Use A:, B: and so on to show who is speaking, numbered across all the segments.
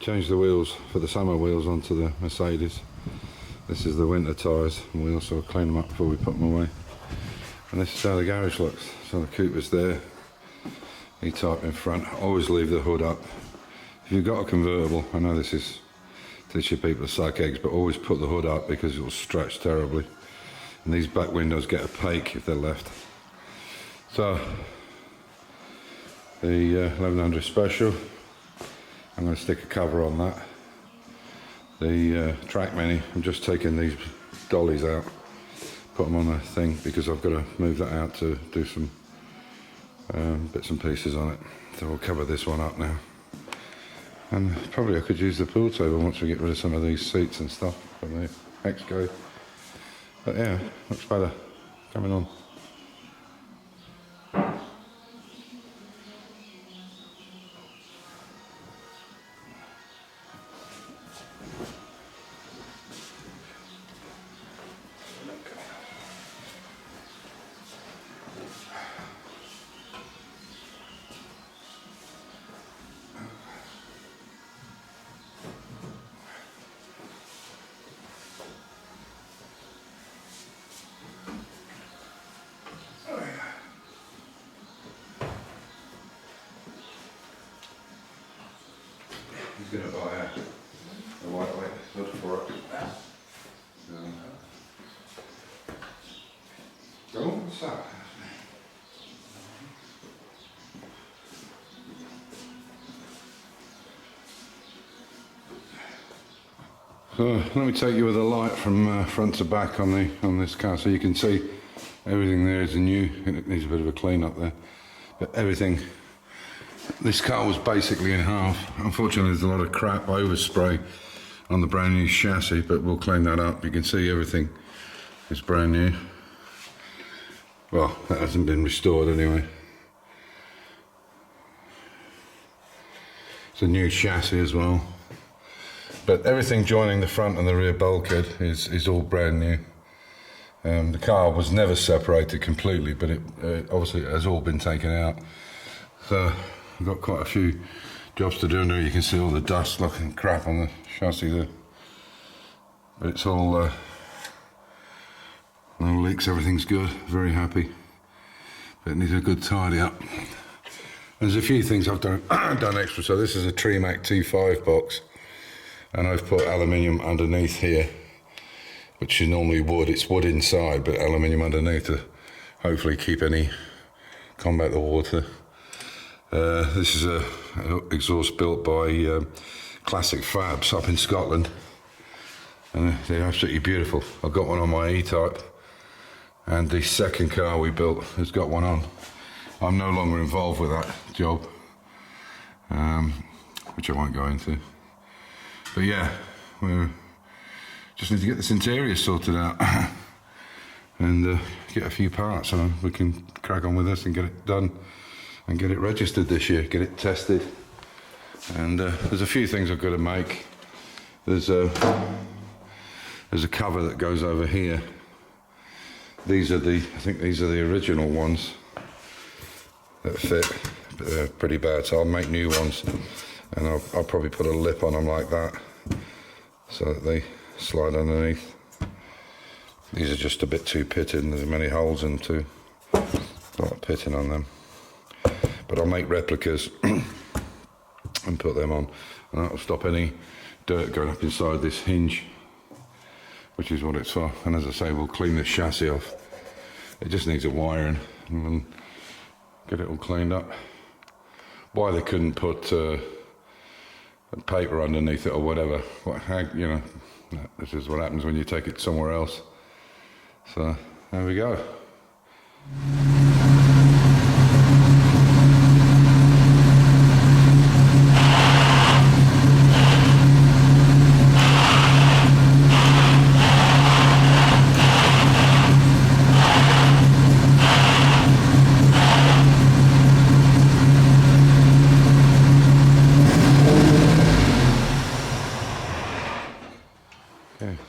A: changed the wheels for the summer wheels onto the Mercedes. This is the winter tyres and we also clean them up before we put them away. And this is how the garage looks. So the Cooper's there, E-Type in front. Always leave the hood up. If you've got a convertible, I know this is teaching people to suck eggs, but always put the hood up because it will stretch terribly. And these back windows get opaque if they're left. So, the 1100 Special, I'm going to stick a cover on that. The track mini, I'm just taking these dollies out, put them on a thing because I've got to move that out to do some bits and pieces on it. So we'll cover this one up now. And probably I could use the pool table once we get rid of some of these seats and stuff from the XK. But yeah, looks better. Coming on. He's going to buy a lightweight hood for it. Oh, what's that? So let me take you with a light from front to back on this car, so you can see everything there is new. It needs a bit of a clean up there, but everything. This car was basically in half. Unfortunately, there's a lot of crap overspray on the brand new chassis, but we'll clean that up. You can see everything is brand new. Well, that hasn't been restored anyway. It's a new chassis as well. But everything joining the front and the rear bulkhead is all brand new. The car was never separated completely, but it obviously has all been taken out. So I've got quite a few jobs to do in there. You can see all the dust looking crap on the chassis there. But it's all, no leaks, everything's good, very happy. But it needs a good tidy up. There's a few things I've done extra. So this is a Tremac T5 box. And I've put aluminium underneath here, which is normally wood. It's wood inside, but aluminium underneath to hopefully keep any, combat the water. This is a exhaust built by Classic Fabs up in Scotland, and they're absolutely beautiful. I've got one on my E-Type, and the second car we built has got one on. I'm no longer involved with that job, which I won't go into. But yeah, we just need to get this interior sorted out and get a few parts, and we can crack on with this and get it done and get it registered this year, get it tested. And there's a few things I've got to make. There's a cover that goes over here. These are I think these are the original ones that fit, but they're pretty bad, so I'll make new ones. And I'll probably put a lip on them like that, so that they slide underneath. These are just a bit too pitted, and there's many holes in too. A lot of pitting on them. But I'll make replicas and put them on, and that'll stop any dirt going up inside this hinge, which is what it's for. And as I say, we'll clean the chassis off. It just needs a wiring, and we'll get it all cleaned up. Why they couldn't put paper underneath it or whatever, you know, this is what happens when you take it somewhere else. So there we go.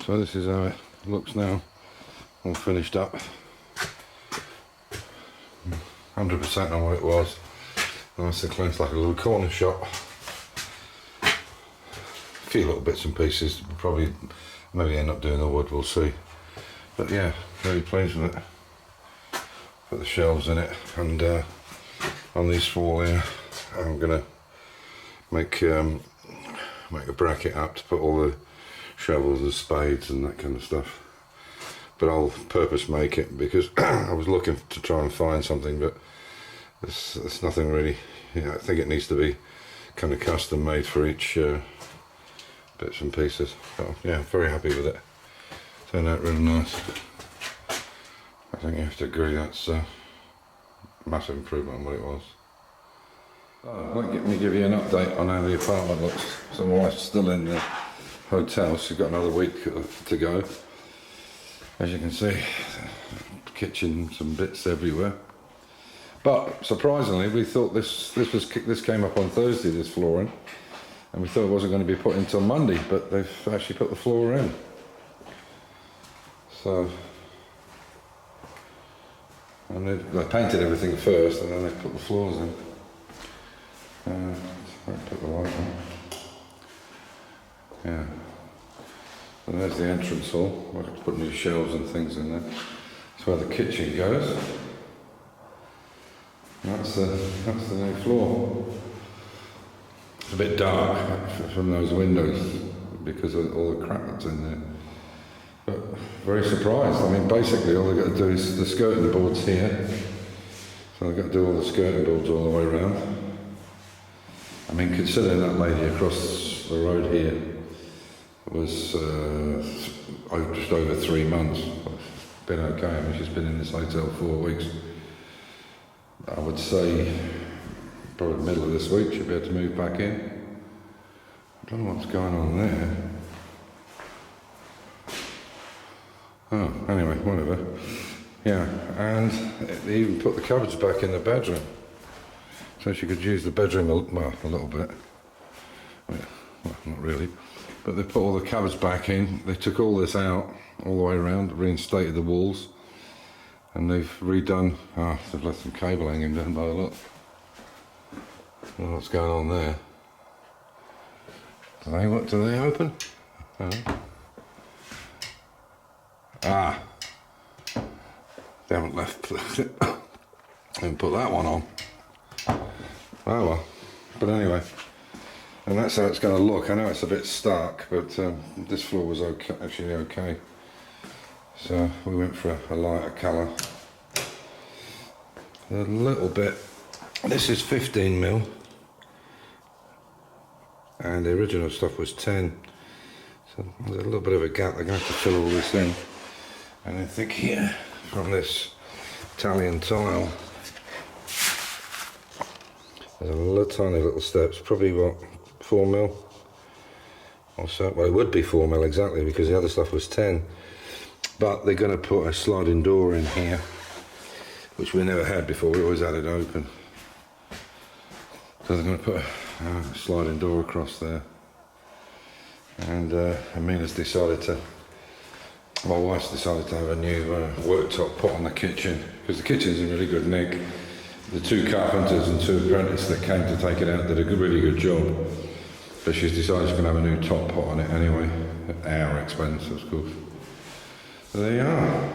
A: So this is how it looks now, all finished up. 100% on what it was. Nice and clean, it's like a little corner shop. few little bits and pieces. Probably maybe end up doing the wood, we'll see. But yeah, very pleased with it. Put the shelves in it, and on these 4 here, I'm gonna make a bracket up to put all the shovels, the spades, and that kind of stuff. But I'll purpose make it because I was looking to try and find something, but there's nothing really. I think it needs to be kind of custom made for each bits and pieces. But yeah, very happy with it. Turned out really nice. I think you have to agree that's a massive improvement on what it was. Let me give you an update on how the apartment looks. So my wife's still in the hotel, she's got another week to go. As you can see, kitchen, some bits everywhere. But surprisingly, we thought this came up on Thursday, this flooring, and we thought it wasn't going to be put in until Monday, but they've actually put the floor in. So, and they painted everything first, and then they put the floors in. Put the light on. Yeah. And there's the entrance hall. We'll have to put new shelves and things in there. That's where the kitchen goes. And that's the new floor. It's a bit dark from those windows because of all the crap that's in there. But very surprised. I mean, basically all they've got to do is the skirting boards here. So they've got to do all the skirting boards all the way around. I mean, considering that lady across the road here was just over 3 months. It's been okay. I mean, she's been in this hotel 4 weeks. I would say probably the middle of this week she'll be able to move back in. I don't know what's going on there. Oh, anyway, whatever. Yeah, and they even put the cupboards back in the bedroom. So she could use the bedroom, a little bit. Well, not really. But they put all the cupboards back in. They took all this out, all the way around, reinstated the walls. And they've redone, they've left some cable hanging down by the look. I don't know what's going on there. Do they open? They haven't left, they haven't put that one on. Oh well, but anyway, and that's how it's going to look. I know it's a bit stark, but this floor was okay, actually okay. So we went for a lighter colour. A little bit. This is 15mm, and the original stuff was 10. So there's a little bit of a gap. They're going to have to fill all this in. And I think here, from this Italian tile, there's a little tiny little steps, probably what, 4mm or so. Well, it would be 4mm exactly because the other stuff was 10. But they're going to put a sliding door in here, which we never had before. We always had it open. So they're going to put a sliding door across there. And Amina's decided to. My wife's decided to have a new worktop put on the kitchen because the kitchen's in really good nick. The 2 carpenters and 2 apprentices that came to take it out did a really good job, but she's decided she's going to have a new top put on it anyway, at our expense of course. So there you are.